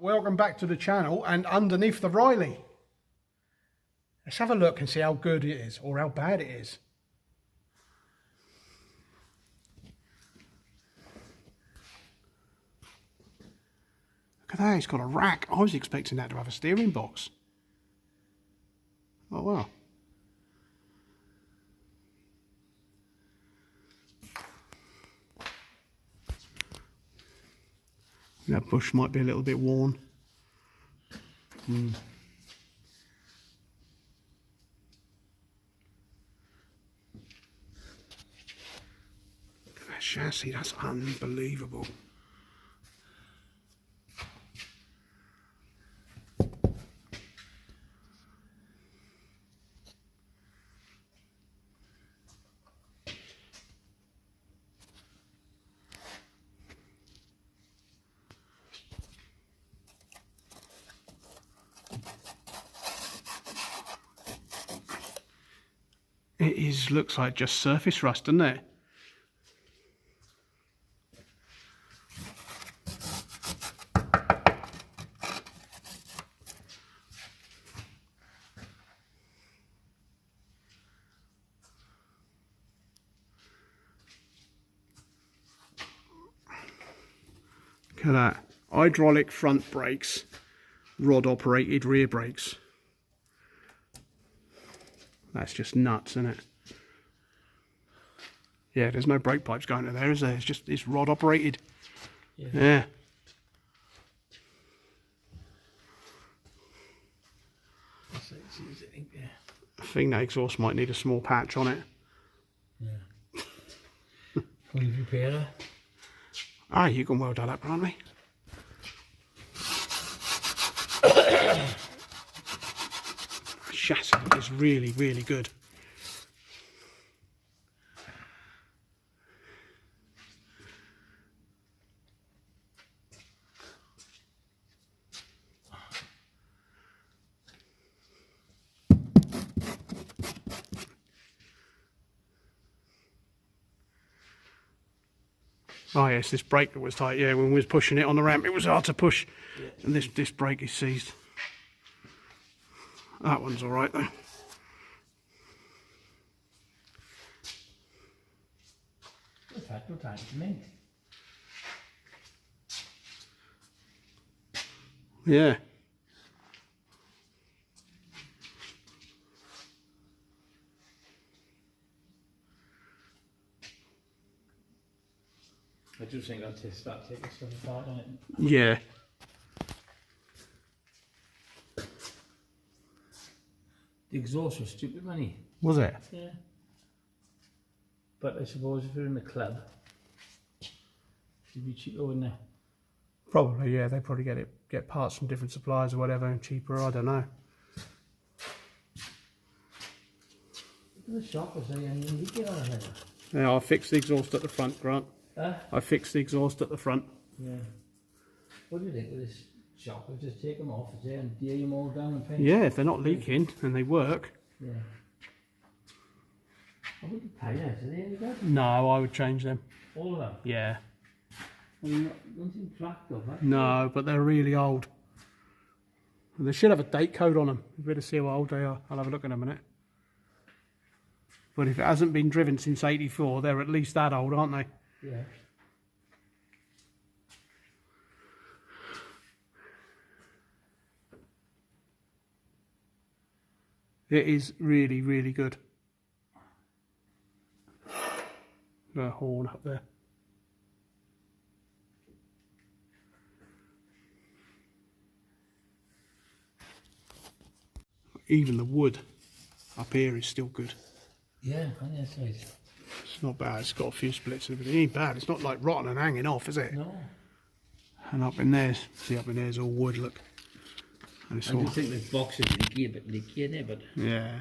Welcome back to the channel and underneath the Riley. Let's have a look and see how good it is or how bad it is. Look at that, it's got a rack. I was expecting that to have a steering box. Oh wow. That bush might be a little bit worn. Look at that chassis, that's unbelievable. It looks like just surface rust, doesn't it? Look at that. Hydraulic front brakes, rod operated rear brakes. That's just nuts, isn't it? Yeah, there's no brake pipes going to there, is there? It's rod operated. Yeah. I think that exhaust might need a small patch on it. Yeah. Will you repair it? Ah, you can weld that up, can't we? Chassis is really, really good. Oh yes, this brake that was tight, yeah, when we was pushing it on the ramp, it was hard to push. Yeah. And this brake is seized. That one's alright though. Yeah. I do think I'll start taking stuff apart on it. Yeah. The exhaust was stupid money. Was it? Yeah. But I suppose if you're in the club, it'd be cheaper, wouldn't it? Probably, yeah. They probably get parts from different suppliers or whatever and cheaper. I don't know. The shop was saying you need to get on it. Yeah, I fixed the exhaust at the front, Grant. Huh? I fixed the exhaust at the front. Yeah. What do you think with this shop? I'll just take them off and gear them all down and paint. Yeah, if they're not leaking and they work. Yeah. I wouldn't pay that, are they any good? No, I would change them. All of them? Yeah. I mean, don't seem cracked though, right? No, but they're really old. And they should have a date code on them. We'd better see how old they are. I'll have a look in a minute. But if it hasn't been driven since '84, they're at least that old, aren't they? Yeah. It is really, really good. The horn up there. Even the wood up here is still good. Yeah, on the outside. It's not bad. It's got a few splits and everything. It ain't bad. It's not like rotten and hanging off, is it? No. And up in there, see up in there's all wood, look. And it's I all, do think the box is leaky, a bit leaky in there, but... yeah.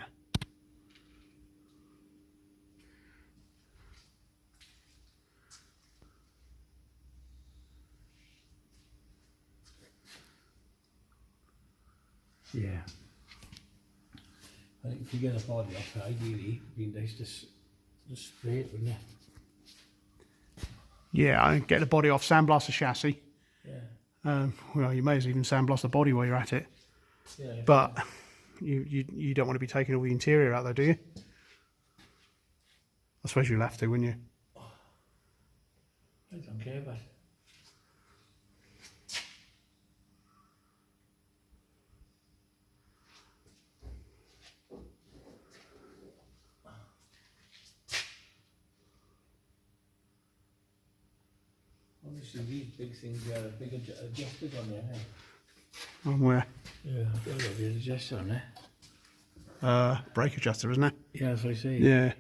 Yeah. I think if you get a body off, ideally, it'd be nice to just spray it, wouldn't it? Yeah, I get the body off, sandblast the chassis, Yeah. Well, you may as well even sandblast the body while you're at it. Yeah. But you don't want to be taking all the interior out though, do you? I suppose you'll have to, wouldn't you? I don't care, but obviously these big things are big adjusters on there, eh? On where? Yeah, I've got the adjuster on there. Brake adjuster, isn't it? Yeah, that's what I say. Yeah.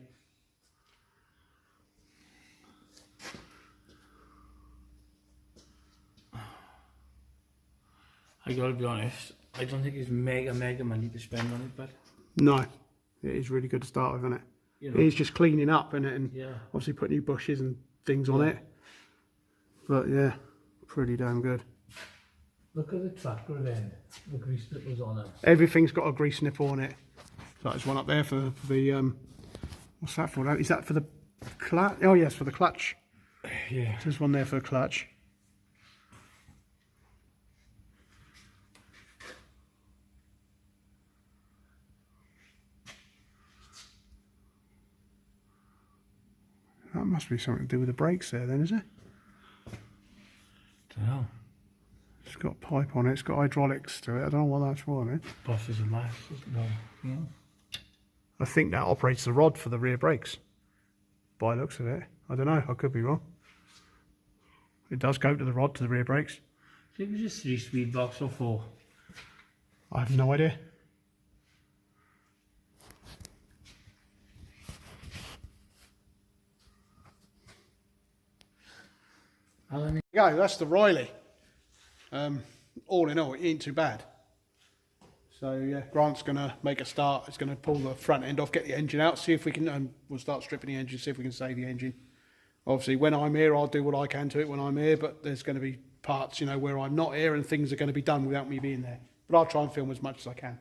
I gotta be honest, I don't think it's mega money to spend on it, but No, it is really good to start with, isn't it? you know, It is just cleaning up, isn't it? And yeah. obviously put new bushes and things on it. But yeah, pretty damn good. Look at the tractor then, the grease that was on it. Everything's got a grease nipple on it. So there's one up there for the what's that for? Is that for the clutch? Oh yes, for the clutch. Yeah. There's one there for the clutch. That must be something to do with the brakes there then, is it? Don't know. It's got a pipe on it, it's got hydraulics to it. I don't know what that's for, is it? Bosses and masters, no. Yeah. I think that operates the rod for the rear brakes. By the looks of it. I don't know, I could be wrong. It does go to the rod to the rear brakes. I think it was just 3-speed box or 4. I have no idea. Alan, There you go, that's the Riley. All in all, it ain't too bad. So yeah, Grant's gonna make a start. He's gonna pull the front end off, get the engine out, see if we can, and we'll start stripping the engine, see if we can save the engine. Obviously, when I'm here, I'll do what I can to it when I'm here, but there's going to be parts, you know, where I'm not here and things are going to be done without me being there. But I'll try and film as much as I can.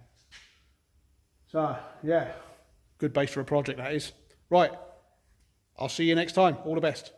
So yeah, good base for a project that is. Right, I'll see you next time. All the best.